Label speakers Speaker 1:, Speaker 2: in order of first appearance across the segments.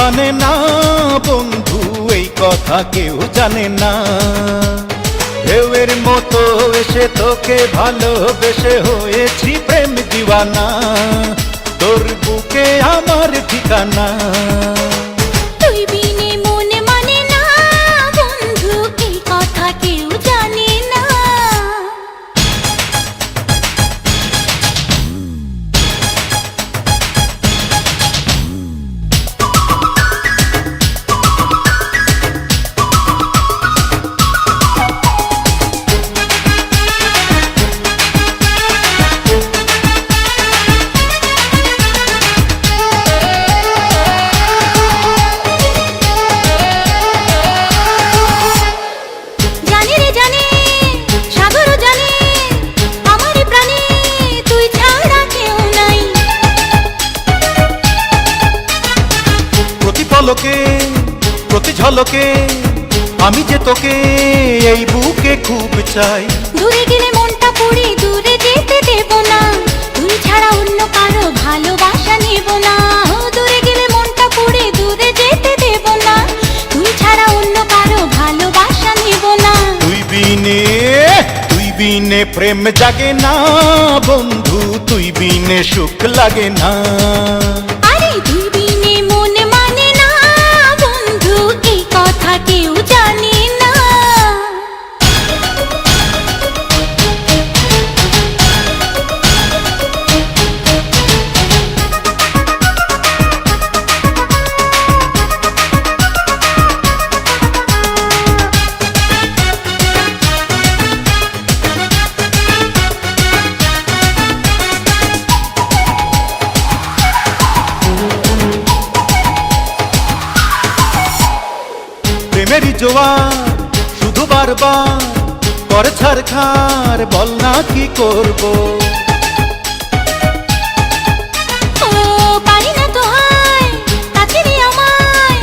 Speaker 1: মানে না বন্ধু, এই কথা কেউ জানে না। ঢেউয়ের মতো এসে তোকে ভালোবেসে হয়েছি প্রেম দিওয়ানা, তোর বুকে আমার ঠিকানা।
Speaker 2: তুই বিনে মন মানে না বন্ধু, এই কথা কেউ জানে না।
Speaker 1: পলকে প্রতি ঝলকে আমি যে তোকে এই বুকে খুব চাই।
Speaker 2: দূরে গেলে মনটা পুড়ে দূরে যেতে দেব না, তুই ছাড়া অন্য কারো ভালোবাসা নেব না। দূরে গেলে মনটা পুড়ে দূরে যেতে দেব না, তুই ছাড়া অন্য কারো ভালোবাসা নেব না।
Speaker 1: তুই বিনে প্রেম জাগে না বন্ধু, তুই বিনে সুখ লাগে না।
Speaker 2: আরে তুই বিনে মন মানে না বন্ধু, এই কথা কেউ জানে না।
Speaker 1: প্রেমেরই জোয়ার শুধু বারবার করে ছারখার, বল না কি করব।
Speaker 2: ও পারি না তো হায় কাছে রে আমায়,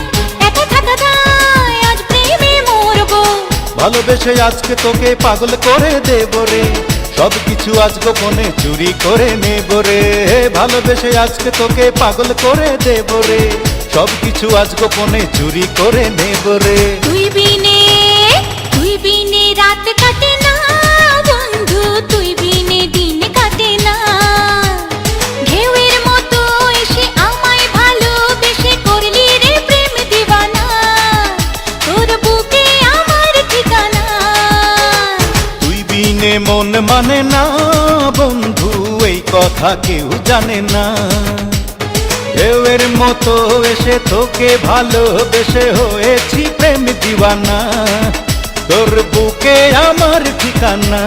Speaker 2: একা থাকা দায় আজ প্রেমে মরবো।
Speaker 1: ভালোবেসে আজকে তোকে পাগল করে দেব রে, সব কিছু আজ গোপনে চুরি করে নেব রে। ভালোবেসে আজকে তোকে পাগল করে দেব রে, সব কিছু আজ গোপনে চুরি করে নেব রে।
Speaker 2: তুই বিনে রাত কাটে না বন্ধু, তুই বিনে দিন কাটে না। ঢেউয়ের মতো এসে আমায় ভালোবেসে করলি রে প্রেম দিওয়ানা, তোর বুকে আমার ঠিকানা।
Speaker 1: তুই বিনে মন মানে না বন্ধু, এই কথা কেউ জানে না। ঢেউয়ের মতো এসে তোকে ভালোবেসে হয়েছি প্রেম দিওয়ানা, তোর বুকে আমার ঠিকানা।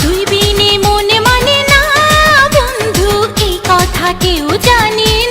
Speaker 2: তুই বিনে মন মানে না বন্ধু, এই কথা কেউ জানে না।